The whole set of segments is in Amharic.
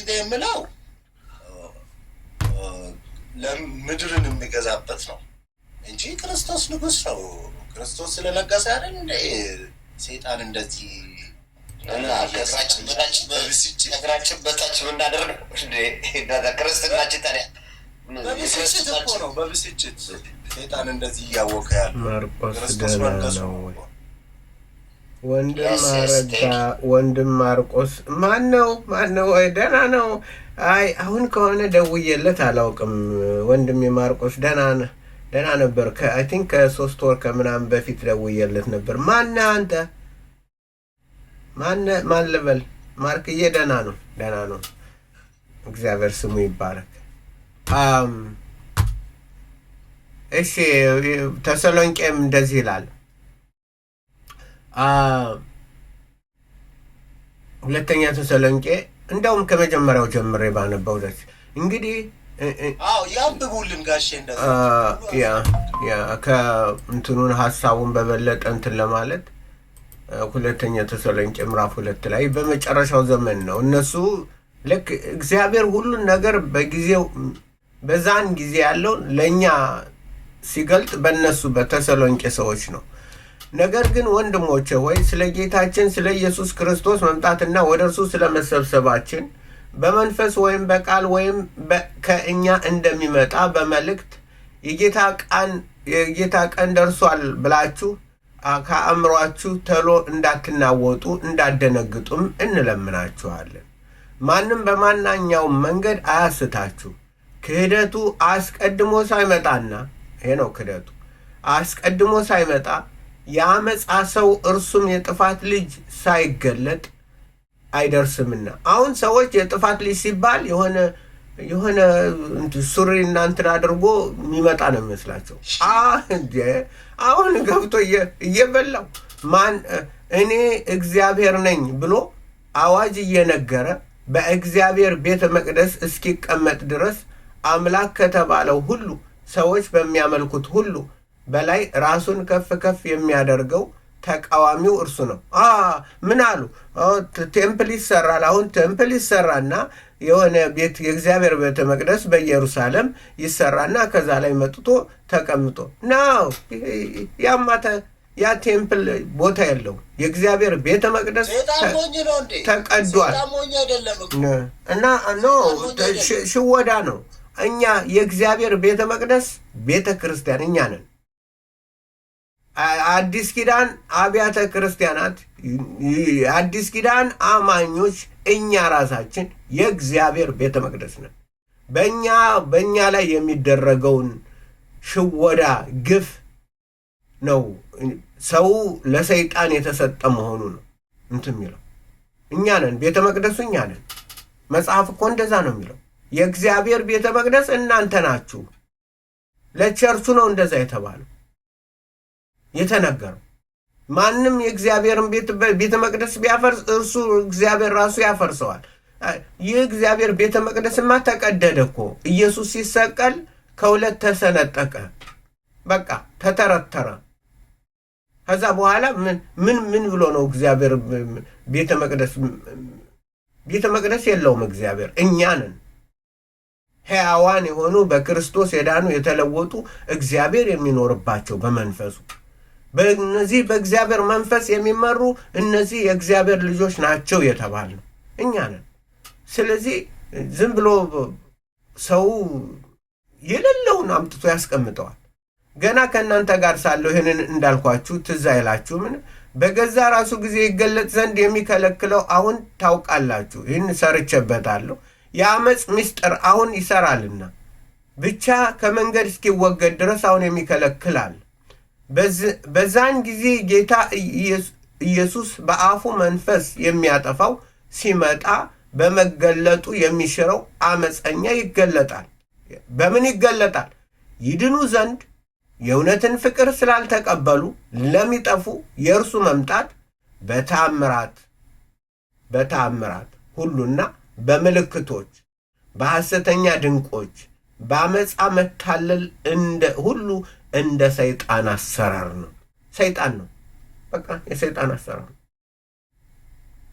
ጊዜ የምለው ለምድርን የሚገዛበት ነው እንጂ ክርስቶስ ንጉስ ነው። ክርስቶስ ስለነገሰ አይደል እንደ ሰይጣን እንደዚህ እግራችን በታች ምናደርግ ክርስትናችን ታዲያ በብስጭት እኮ ነው። በብስጭት ሰይጣን እንደዚህ እያወቀ ያለ ክርስቶስ መንገሱ ነው። ወንድም አረጋ ወንድም ማርቆስ ማነው? ወይ ደህና ነው? አይ አሁን ከሆነ ደውዬለት አላውቅም። ወንድም ማርቆስ ደህና ነበር። አይ ቲንክ ከ3 ወር ከምናምን በፊት ደውዬለት ነበር። ማን አንተ? ማን ልበል? ማርክዬ ደህና ነው። እግዚአብሔር ስሙ ይባረክ። እሺ ተሰሎንቄም እንደዚህ ይላል። ሁለተኛ ተሰሎንቄ እንደውም ከመጀመሪያው ጀምሬ ባነበው ደስ እንግዲህ ያንብቡልን ጋሼ እንደዛ ከእንትኑን ሀሳቡን በበለጠ እንትን ለማለት ሁለተኛ ተሰሎንቄ ምዕራፍ 2 ላይ በመጨረሻው ዘመን ነው። እነሱ ልክ እግዚአብሔር ሁሉን ነገር በጊዜው በዛን ጊዜ ያለው ለኛ ሲገልጥ በእነሱ በተሰሎንቄ ሰዎች ነው። ነገር ግን ወንድሞቼ ሆይ ስለ ጌታችን ስለ ኢየሱስ ክርስቶስ መምጣትና ወደ እርሱ ስለመሰብሰባችን በመንፈስ ወይም በቃል ወይም ከእኛ እንደሚመጣ በመልእክት የጌታ ቀን ደርሷል ብላችሁ ከአእምሯችሁ ተሎ እንዳትናወጡ እንዳደነግጡም እንለምናችኋለን። ማንም በማናኛውም መንገድ አያስታችሁ። ክህደቱ አስቀድሞ ሳይመጣና ይሄ ነው ክህደቱ አስቀድሞ ሳይመጣ የአመፃ ሰው እርሱም የጥፋት ልጅ ሳይገለጥ አይደርስምና። አሁን ሰዎች የጥፋት ልጅ ሲባል የሆነ ሱሪ እናንትን አድርጎ የሚመጣ ነው የሚመስላቸው። አሁን ገብቶ እየበላው እኔ እግዚአብሔር ነኝ ብሎ አዋጅ እየነገረ በእግዚአብሔር ቤተ መቅደስ እስኪቀመጥ ድረስ አምላክ ከተባለው ሁሉ ሰዎች በሚያመልኩት ሁሉ በላይ ራሱን ከፍ ከፍ የሚያደርገው ተቃዋሚው እርሱ ነው። ምን አሉ? ቴምፕል ይሰራል። አሁን ቴምፕል ይሰራና የሆነ ቤት የእግዚአብሔር ቤተ መቅደስ በኢየሩሳሌም ይሰራና ከዛ ላይ መጥቶ ተቀምጦ ነው። ያ ቴምፕል ቦታ የለውም። የእግዚአብሔር ቤተ መቅደስ ተቀዷል እና ሽወዳ ነው። እኛ የእግዚአብሔር ቤተ መቅደስ ቤተ ክርስቲያን እኛ ነን። አዲስ ኪዳን አብያተ ክርስቲያናት አዲስ ኪዳን አማኞች እኛ ራሳችን የእግዚአብሔር ቤተ መቅደስ ነን። በእኛ ላይ የሚደረገውን ሽወዳ ግፍ ነው ሰው ለሰይጣን የተሰጠ መሆኑ ነው እንትን የሚለው። እኛ ነን ቤተ መቅደሱ፣ እኛ ነን። መጽሐፍ እኮ እንደዛ ነው የሚለው። የእግዚአብሔር ቤተ መቅደስ እናንተ ናችሁ። ለቸርቹ ነው እንደዛ የተባለው የተነገረው። ማንም የእግዚአብሔርን ቤተ መቅደስ ቢያፈርስ እርሱ እግዚአብሔር ራሱ ያፈርሰዋል። ይህ እግዚአብሔር ቤተ መቅደስማ ተቀደደ እኮ። ኢየሱስ ሲሰቀል ከሁለት ተሰነጠቀ፣ በቃ ተተረተረ። ከዛ በኋላ ምን ብሎ ነው እግዚአብሔር ቤተ መቅደስ የለውም እግዚአብሔር። እኛ ነን ሕያዋን የሆኑ በክርስቶስ የዳኑ የተለወጡ እግዚአብሔር የሚኖርባቸው በመንፈሱ በእነዚህ በእግዚአብሔር መንፈስ የሚመሩ እነዚህ የእግዚአብሔር ልጆች ናቸው የተባልነው እኛ ነን። ስለዚህ ዝም ብሎ ሰው የሌለውን አምጥቶ ያስቀምጠዋል። ገና ከእናንተ ጋር ሳለሁ ይህንን እንዳልኳችሁ ትዝ አይላችሁምን? በገዛ ራሱ ጊዜ ይገለጥ ዘንድ የሚከለክለው አሁን ታውቃላችሁ። ይህን ሰርቼበታለሁ። የአመፅ ምስጢር አሁን ይሰራልና ብቻ ከመንገድ እስኪወገድ ድረስ አሁን የሚከለክላል። በዛን ጊዜ ጌታ ኢየሱስ በአፉ መንፈስ የሚያጠፋው ሲመጣ በመገለጡ የሚሽረው አመፀኛ ይገለጣል። በምን ይገለጣል? ይድኑ ዘንድ የእውነትን ፍቅር ስላልተቀበሉ ለሚጠፉ የእርሱ መምጣት በተአምራት ሁሉና በምልክቶች በሐሰተኛ ድንቆች በአመፃ መታለል ሁሉ እንደ ሰይጣን አሰራር ነው። ሰይጣን ነው፣ በቃ የሰይጣን አሰራር ነው።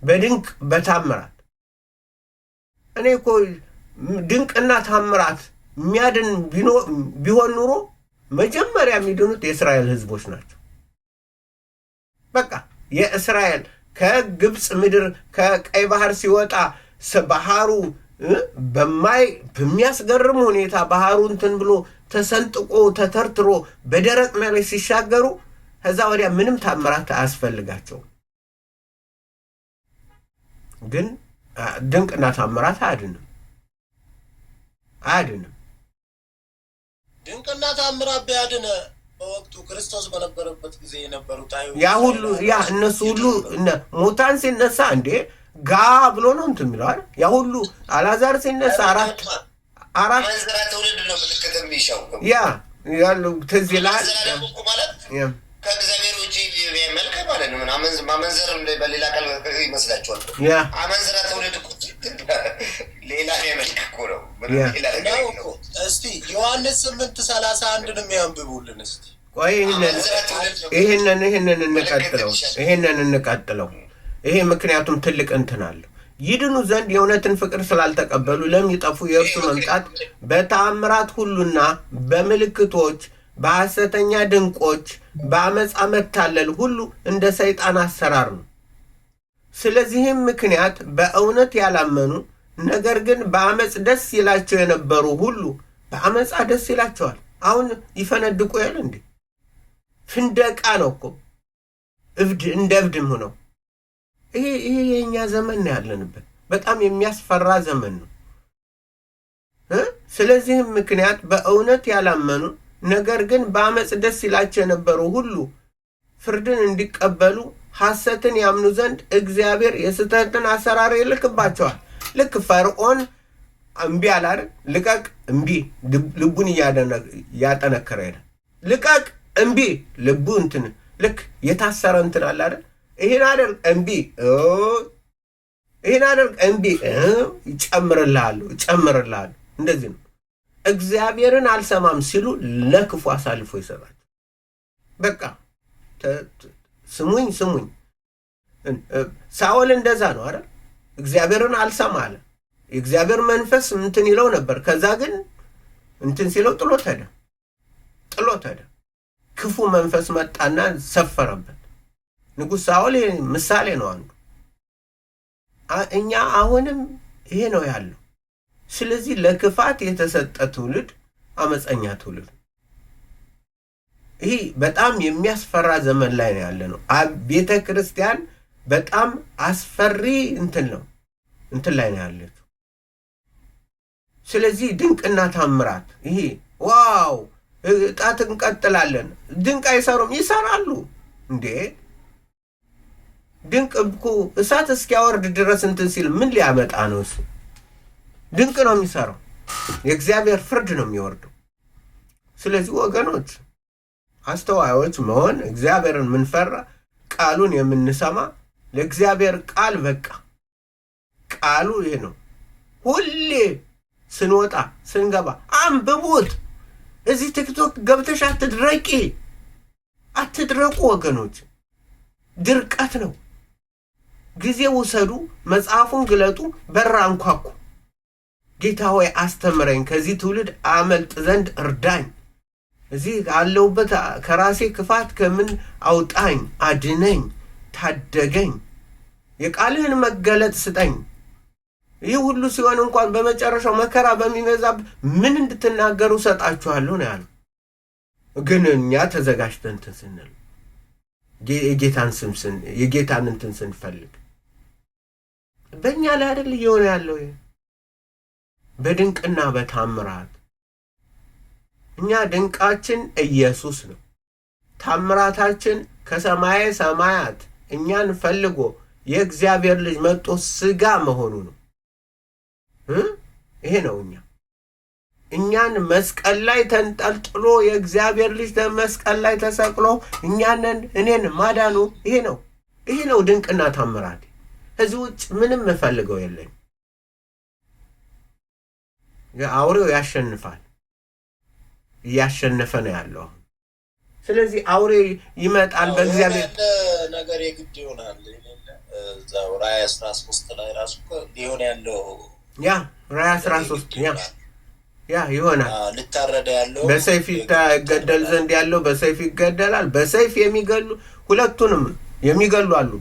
በድንቅ በታምራት እኔ እኮ ድንቅና ታምራት የሚያድን ቢሆን ኑሮ መጀመሪያ የሚድኑት የእስራኤል ህዝቦች ናቸው። በቃ የእስራኤል ከግብፅ ምድር ከቀይ ባህር ሲወጣ ባህሩ በሚያስገርም ሁኔታ ባህሩ እንትን ብሎ ተሰንጥቆ ተተርትሮ በደረቅ መሬት ሲሻገሩ ከዛ ወዲያ ምንም ታምራት አያስፈልጋቸውም። ግን ድንቅና ታምራት አያድንም። ድንቅና ታምራት ቢያድን በወቅቱ ክርስቶስ በነበረበት ጊዜ የነበሩት ያ ሁሉ ያ እነሱ ሁሉ ሙታን ሲነሳ እንዴ ጋ ብሎ ነው እንትን የሚለዋል። ያ ሁሉ አልዓዛር ሲነሳ አራት ትውልድ ነው ምልክት የሚሻው ያ ያሉ ትዝ ይላል። ከእግዚአብሔር ውጭ መልክ ማለት ነው። ማመንዘር በሌላ ቃል ይመስላችኋል? አመንዝራ ትውልድ ሌላ መልክ እኮ ነው። እስቲ ዮሐንስ 8:31 የሚያንብቡልን እስቲ። ቆይ ይህንን እንቀጥለው። ይሄ ምክንያቱም ትልቅ እንትን አለው። ይድኑ ዘንድ የእውነትን ፍቅር ስላልተቀበሉ ለሚጠፉ የእርሱ መምጣት በተአምራት ሁሉና በምልክቶች በሐሰተኛ ድንቆች በአመፃ መታለል ሁሉ እንደ ሰይጣን አሰራር ነው። ስለዚህም ምክንያት በእውነት ያላመኑ ነገር ግን በአመፅ ደስ ይላቸው የነበሩ ሁሉ በአመፃ ደስ ይላቸዋል። አሁን ይፈነድቁ ያለ እንዴ? ፍንደቃ ነው እኮ እንደ እብድም ሆነው። ይሄ የኛ ዘመን ነው ያለንበት። በጣም የሚያስፈራ ዘመን ነው። ስለዚህም ምክንያት በእውነት ያላመኑ ነገር ግን በአመፅ ደስ ይላቸው የነበሩ ሁሉ ፍርድን እንዲቀበሉ ሐሰትን ያምኑ ዘንድ እግዚአብሔር የስተትን አሰራር ይልክባቸዋል። ልክ ፈርዖን እምቢ አላር ልቀቅ እምቢ ልቡን ያጠነከረ ይላል። ልቀቅ እምቢ ልቡ እንትን ልክ የታሰረ እንትን አለ አይደል? ይሄን አድርግ እምቢ እምቢ ይጨምርልሃል። እንደዚህ ነው። እግዚአብሔርን አልሰማም ሲሉ ለክፉ አሳልፎ ይሰጣል። በቃ ስሙኝ ሳኦል እንደዛ ነው አይደል? እግዚአብሔርን አልሰማ አለ። የእግዚአብሔር መንፈስ እንትን ይለው ነበር። ከዛ ግን እንትን ሲለው ጥሎት ሄደ። ክፉ መንፈስ መጣና ሰፈረበት። ንጉሥ ሳኦል ምሳሌ ነው አንዱ። እኛ አሁንም ይሄ ነው ያለው። ስለዚህ ለክፋት የተሰጠ ትውልድ አመፀኛ ትውልድ። ይህ በጣም የሚያስፈራ ዘመን ላይ ነው ያለ ነው። ቤተ ክርስቲያን በጣም አስፈሪ እንትን ላይ ነው ያለችው። ስለዚህ ድንቅና ታምራት ይሄ ዋው ጣት እንቀጥላለን። ድንቅ አይሰሩም? ይሰራሉ እንዴ! ድንቅ እኮ እሳት እስኪያወርድ ድረስ እንትን ሲል ምን ሊያመጣ ነው እሱ? ድንቅ ነው የሚሰራው። የእግዚአብሔር ፍርድ ነው የሚወርደው። ስለዚህ ወገኖች አስተዋዮች መሆን፣ እግዚአብሔርን ምንፈራ፣ ቃሉን የምንሰማ፣ ለእግዚአብሔር ቃል በቃ ቃሉ ይሄ ነው። ሁሌ ስንወጣ ስንገባ አንብቡት። እዚህ ቲክቶክ ገብተሽ አትድረቁ ወገኖች። ድርቀት ነው። ጊዜ ውሰዱ፣ መጽሐፉን ግለጡ፣ በር አንኳኩ። ጌታ ሆይ አስተምረኝ፣ ከዚህ ትውልድ አመልጥ ዘንድ እርዳኝ፣ እዚህ አለሁበት ከራሴ ክፋት ከምን አውጣኝ፣ አድነኝ፣ ታደገኝ፣ የቃልህን መገለጥ ስጠኝ። ይህ ሁሉ ሲሆን እንኳን በመጨረሻው መከራ በሚመዛብ ምን እንድትናገሩ ሰጣችኋለሁ ነው ያለው። ግን እኛ ተዘጋጅተን እንትን ስንል የጌታን እንትን ስንፈልግ በእኛ ላይ አይደል እየሆነ ያለው? በድንቅና በታምራት እኛ ድንቃችን ኢየሱስ ነው። ታምራታችን ከሰማየ ሰማያት እኛን ፈልጎ የእግዚአብሔር ልጅ መጥቶ ስጋ መሆኑ ነው። ይሄ ነው እኛን መስቀል ላይ ተንጠልጥሎ የእግዚአብሔር ልጅ መስቀል ላይ ተሰቅሎ እኔን ማዳኑ ይሄ ነው ድንቅና ታምራት። ከዚህ ውጭ ምንም እፈልገው የለኝ። አውሬው ያሸንፋል፣ እያሸነፈ ነው ያለው። ስለዚህ አውሬ ይመጣል። በእግዚአብሔር ነገር የግድ ይሆናል። ራዕይ 13 ላይ ራሱ ሊሆን ያለው ያ ራዕይ 13 ያ ይሆናል። ልታረዳ ያለው በሰይፍ ይገደል ዘንድ ያለው በሰይፍ ይገደላል። በሰይፍ የሚገሉ ሁለቱንም የሚገሉ አሉ።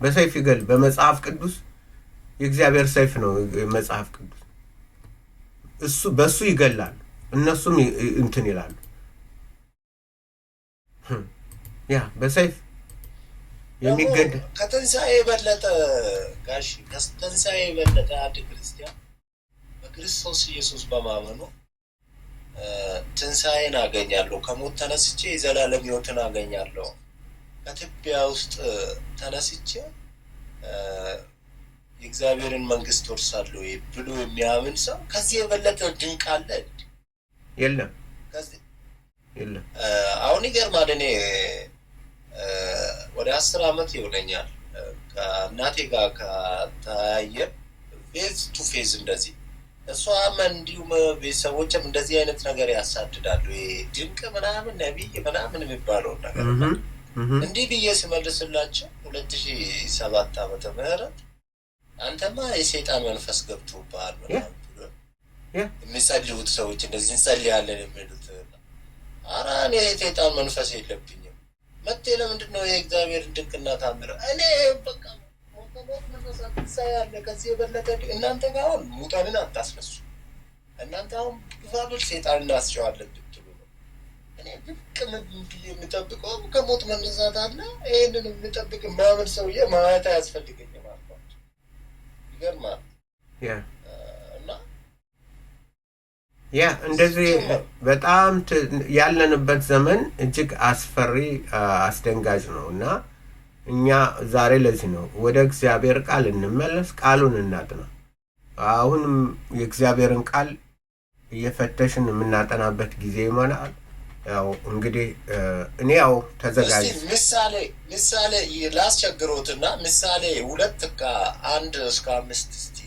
በሰይፍ ይገል በመጽሐፍ ቅዱስ የእግዚአብሔር ሰይፍ ነው መጽሐፍ ቅዱስ። በሱ ይገላሉ፣ እነሱም እንትን ይላሉ። ያ በሰይፍ የሚገደል ከትንሣኤ የበለጠ ጋሽ ከትንሣኤ የበለጠ አንድ ክርስቲያን በክርስቶስ ኢየሱስ በማመኑ ትንሣኤን አገኛለሁ፣ ከሞት ተነስቼ የዘላለም ሕይወትን አገኛለሁ፣ ከትቢያ ውስጥ ተነስቼ የእግዚአብሔርን መንግስት ወርሳለሁ ብሎ የሚያምን ሰው ከዚህ የበለጠ ድንቅ አለ? የለም። አሁን ይገርማል። እኔ ወደ 10 ዓመት ይሆነኛል ከእናቴ ጋር ከተያየን ፌዝ ቱ ፌዝ እንደዚህ እሷም እንዲሁም ቤተሰቦችም እንደዚህ አይነት ነገር ያሳድዳሉ። ድንቅ ምናምን ነቢይ ምናምን የሚባለውን ነገር እንዲህ ብዬ ስመልስላቸው 2007 ዓመተ ምህረት አንተማ የሰይጣን መንፈስ ገብቶብሃል ምናምን ብሎ የሚጸልዩት ሰዎች እንደዚህ እንጸልያለን የሚሉት ኧረ እኔ የሰይጣን መንፈስ የለብኝም መጤ ለምንድን ነው የእግዚአብሔርን ድንቅና ታምር እኔ በቃ ያለ ከዚህ የበለጠ እናንተ ጋር አሁን ሙታንን አታስነሱ። እናንተ አሁን ግፋብል ሰይጣን እናስጨዋለን ብትሉ ነው። እኔ ድንቅ ብዬ የሚጠብቀው ከሞት መነሳት አለ። ይህንን የሚጠብቅ ማመን ሰውዬ ማየት አያስፈልገኝም አልኳቸው። ይገርማል። እና እንደዚህ በጣም ያለንበት ዘመን እጅግ አስፈሪ አስደንጋጭ ነው እና እኛ ዛሬ ለዚህ ነው ወደ እግዚአብሔር ቃል እንመለስ፣ ቃሉን እናጥና። አሁንም የእግዚአብሔርን ቃል እየፈተሽን የምናጠናበት ጊዜ ይሆናል። ያው እንግዲህ እኔ ያው ተዘጋጅ ምሳሌ ላስቸግሮትና ምሳሌ 2:1-5 እስቲ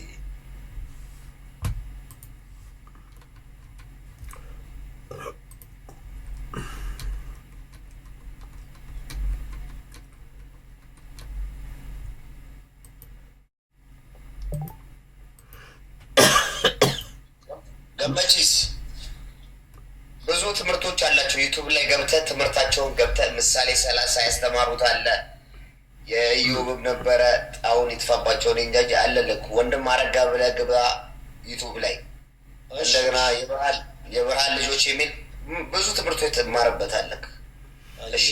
ገመቺስ ብዙ ትምህርቶች አላቸው። ዩቲዩብ ላይ ገብተህ ትምህርታቸውን ገብተህ ምሳሌ 30 ያስተማሩት አለ። የኢዮብም ነበረ ጣውን ይጥፋባቸው ነው እንጂ አለልክ ወንድም አረጋ ብለህ ግባ ዩቲዩብ ላይ። እንደገና የብርሃን ልጆች የሚል ብዙ ትምህርቶች ትማርበታለህ። እሺ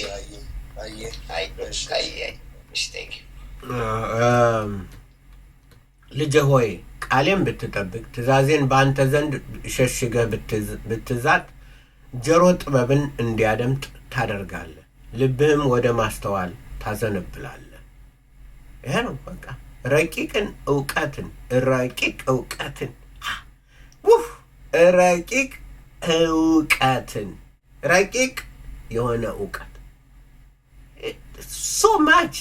ልጄ ሆይ ቃሌን ብትጠብቅ ትእዛዜን በአንተ ዘንድ ሸሽገህ ብትዛት ጆሮ ጥበብን እንዲያደምጥ ታደርጋለህ፣ ልብህም ወደ ማስተዋል ታዘነብላለህ። ይሄ ነው በቃ ረቂቅ እውቀትን ረቂቅ የሆነ እውቀት ሶ ማች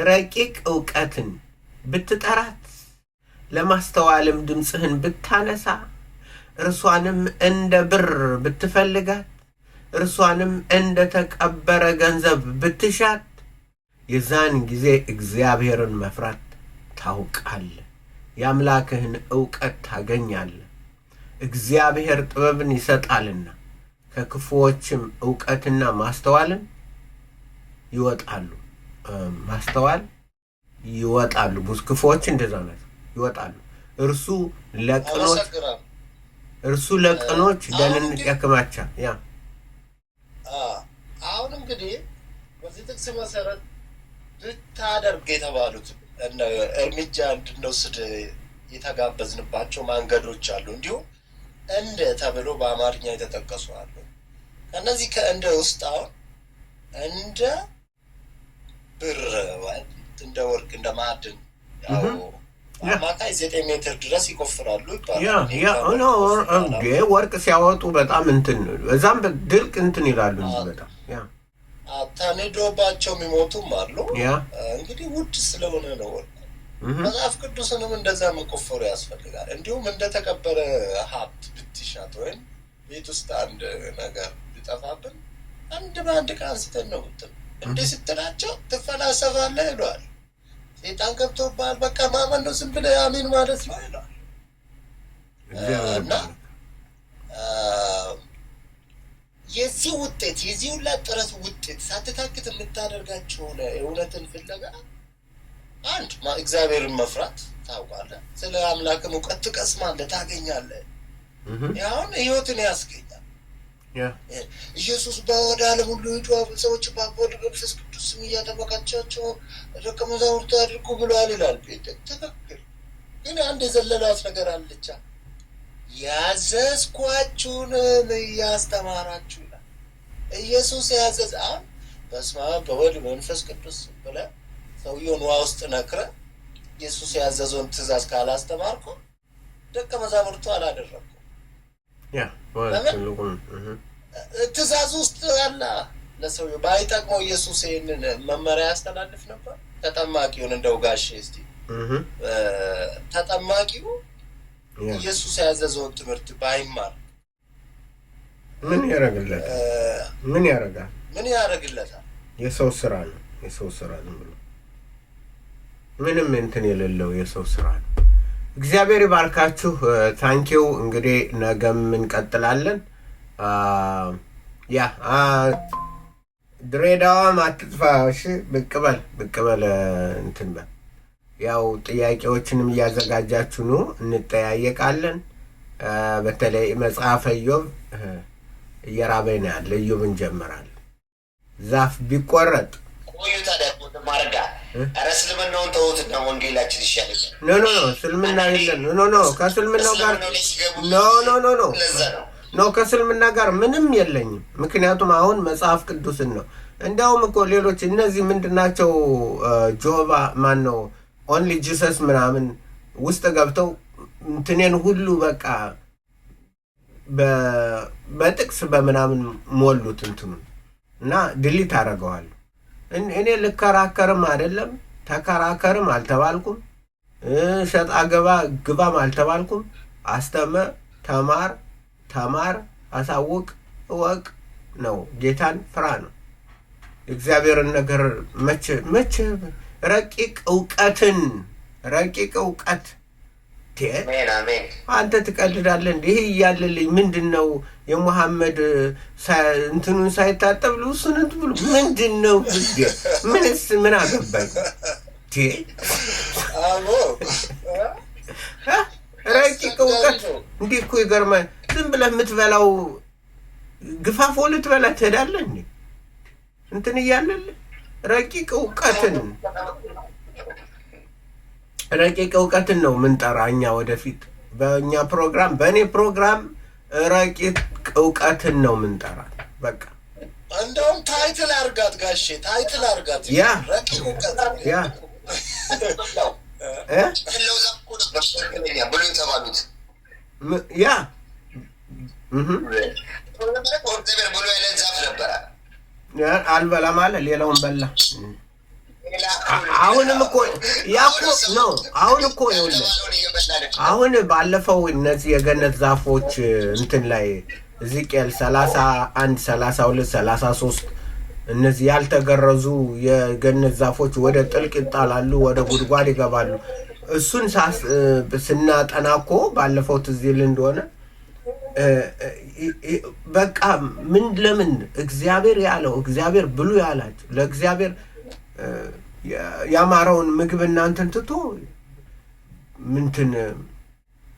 ረቂቅ እውቀትን ብትጠራት ለማስተዋልም ድምፅህን ብታነሳ እርሷንም እንደ ብር ብትፈልጋት እርሷንም እንደ ተቀበረ ገንዘብ ብትሻት የዛን ጊዜ እግዚአብሔርን መፍራት ታውቃለህ፣ የአምላክህን እውቀት ታገኛለህ። እግዚአብሔር ጥበብን ይሰጣልና ከክፉዎችም እውቀትና ማስተዋልን ይወጣሉ። ብዙ ክፉዎች እንደዛ ናቸው፣ ይወጣሉ። እርሱ ለቅኖች ደህንነት ያከማቻል። አሁን እንግዲህ በዚህ ጥቅስ መሰረት ልታደርግ የተባሉት እርምጃ እንድንወስድ የተጋበዝንባቸው መንገዶች አሉ። እንዲሁም እንደ ተብሎ በአማርኛ የተጠቀሱ አሉ። ከእነዚህ ከእንደ ውስጥ አሁን እንደ ብር እንደ ወርቅ እንደ ማዕድን አማካይ 9 ሜትር ድረስ ይቆፍራሉ ይባላል። ወርቅ ሲያወጡ በጣም እንትን እዛም ድርቅ እንትን ይላሉ እንጂ በጣም ተንዶባቸው የሚሞቱም አሉ። እንግዲህ ውድ ስለሆነ ነው ወርቅ። መጽሐፍ ቅዱስንም እንደዛ መቆፈሩ ያስፈልጋል። እንዲሁም እንደተቀበረ ሀብት ብትሻት ወይም ቤት ውስጥ አንድ ነገር ቢጠፋብን በአንድ ዕቃ አንስተን ነው ብትል እንዲህ ስትላቸው ትፈላሰፋለህ ይለዋል። ሴጣን ገብቶብሃል በቃ ማመን ነው ዝም ብለህ አሜን ማለት ነው ይለዋል። የዚህ ውጤት የዚህ ሁላ ጥረት ውጤት ሳትታክት የምታደርጋቸውን እውነትን ፍለጋ አንድ እግዚአብሔርን መፍራት ታውቃለህ። ስለ አምላክም እውቀት ትቀስማለህ፣ ታገኛለህ። ያሁን ህይወትን ያስገኛል። ኢየሱስ ወደ ዓለም ሁሉ ሂዱ ሰዎች በአብ በመንፈስ ቅዱስ ስም እያጠመቃቸው ደቀ መዛሙርት አድርጉ ብለዋል ይላል። ትክክል። ግን አንድ የዘለላት ነገር አለች። ያዘዝኳችሁንም እያስተማራችሁ ይላል። ኢየሱስ ያዘዝ በስመ አብ በወልድ በመንፈስ ቅዱስ ብለህ ሰውየውን ውሃ ውስጥ ነክረህ ኢየሱስ ያዘዘውን ትእዛዝ ካላስተማርኩ ደቀ መዛሙርቱ አላደረኩም። ትእዛዝ ውስጥ አለ ለሰውየው ባይጠቅመው ኢየሱስ ይህንን መመሪያ ያስተላልፍ ነበር። ተጠማቂውን እንደው ጋሼ እስቲ ተጠማቂው ኢየሱስ ያዘዘውን ትምህርት ባይማር ምን ያደርግለታል? ምን ያደርጋል? ምን ያደርግለታል? የሰው ስራ ነው። የሰው ስራ ነው ብሎ ምንም እንትን የሌለው የሰው ስራ ነው። እግዚአብሔር ይባርካችሁ። ታንኪው። እንግዲህ ነገም እንቀጥላለን። ድሬዳዋም አትጥፋ። እሺ ብቅ በል እንትን በል። ያው ጥያቄዎችንም እያዘጋጃችሁ ነው፣ እንጠያየቃለን። በተለይ መጽሐፈ ኢዮብ እየራበኝ ነው ያለ። ኢዮብ እንጀምራለን። ዛፍ ቢቆረጥ ቆዩ ታዲያ ማረጋ እስልምናውን ተውትና ወንጌላችን ይሻላል። ኖ እስልምና የለም። ኖ ከእስልምናው ጋር ኖ ከእስልምና ጋር ምንም የለኝም። ምክንያቱም አሁን መጽሐፍ ቅዱስን ነው። እንዲያውም እኮ ሌሎች እነዚህ ምንድናቸው ጆባ ማን ነው ኦንሊ ጂሰስ ምናምን ውስጥ ገብተው እንትኔን ሁሉ በቃ በጥቅስ በምናምን ሞሉት እንትኑን እና ድሊት አደረገዋለሁ። እኔ ልከራከርም አይደለም ተከራከርም አልተባልኩም። ሸጣ ግባም አልተባልኩም። አስተምር፣ ተማር፣ አሳውቅ፣ እወቅ ነው። ጌታን ፍራ ነው። እግዚአብሔርን ነገር መቼ ረቂቅ እውቀት አንተ ትቀልዳለህ እንዴ? ይሄ እያለልኝ ምንድነው የሙሐመድ እንትኑን ሳይታጠብ ልብሱን ብሎ ምንድነው? ምንስ ምን አገባኝ? ረቂቅ እውቀት እንዲህ እኮ ይገርማል። ዝም ብለህ የምትበላው ግፋፎ ልትበላ ትሄዳለህ እንዴ? እንትን እያለልህ ረቂቅ እውቀትን ነው ምንጠራ እኛ ወደፊት በእኛ ፕሮግራም በእኔ ፕሮግራም ረቂቅ እውቀትን ነው ምንጠራ። በቃ እንደውም ታይትል አርጋት ጋሼ፣ ታይትል አርጋት ረቂቅ እውቀት ብሎ የተባሉት ብሎ ያለን ዛፍ ነበረ። አልበላም አለ፣ ሌላውን በላ። አሁንም እኮ ያኮ ነው። አሁን እኮ ይኸውልህ አሁን ባለፈው እነዚህ የገነት ዛፎች እንትን ላይ ሕዝቅኤል 31 32 33 እነዚህ ያልተገረዙ የገነት ዛፎች ወደ ጥልቅ ይጣላሉ፣ ወደ ጉድጓድ ይገባሉ። እሱን ስናጠና እኮ ባለፈው ትዝ ይል እንደሆነ በቃ ለምን እግዚአብሔር ያለው እግዚአብሔር ብሉ ያላቸው ለእግዚአብሔር ያማረውን ምግብ እናንተን ትቶ ምንትን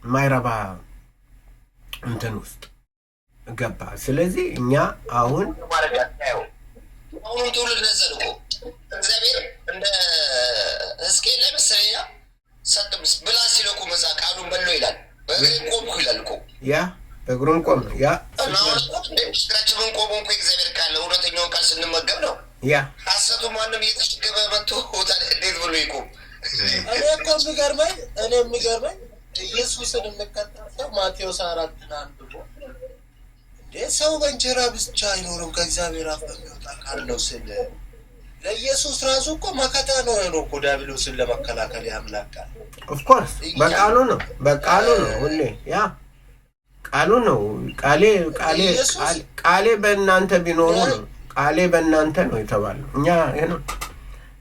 ማይረባ እንትን ውስጥ ገባ። ስለዚህ እኛ አሁን ትውልድ ነዘር እኮ እግዚአብሔር እንደ ሕዝቅኤል ላይ መሰለኛ ሰጥምስ ብላ ሲለው እኮ መጽሐፍ ቃሉን በለው ይላል። በእግሬን ቆምኩ ይላል እኮ እግሩን ቆም ስራችንን ቆሞ እኮ እግዚአብሔር ቃል እውነተኛውን ቃል ስንመገብ ነው። ሀሰቱ ማንም እየተሸገበ መጥቶ እንዴት ብሎ ይቆም? እኔ እኮ የሚገርመኝ ኢየሱስን የምከተለው ማቴዎስ 4 አንብቦ ሰው በእንጀራ ብቻ አይኖርም ከእግዚአብሔር አፍ በሚወጣ ቃል ነው ስል ለኢየሱስ ራሱ እኮ መከታ ነው እኮ ዲያብሎስን ለመከላከል ያምላካል። ኦፍኮርስ በቃሉ ነው ሁሌ ቃሉ ነው። ቃሌ በእናንተ ቢኖሩ ነው። ቃሌ በእናንተ ነው የተባለው። እኛ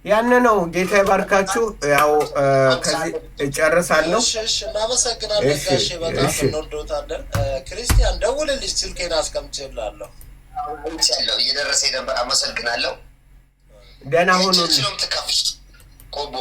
ያን ነው። ጌታ ይባርካችሁ። ያው ከዚህ እጨርሳለሁ። እናመሰግናለን ጋሼ፣ በጣም እንወዶታለን። ክርስቲያን ደውልልኝ፣ ስልኬን አስቀምጬልሃለሁ። አይቻለሁ። እየደረሰ ነበር። አመሰግናለሁ። ደህና ሁኑ። ቆቦ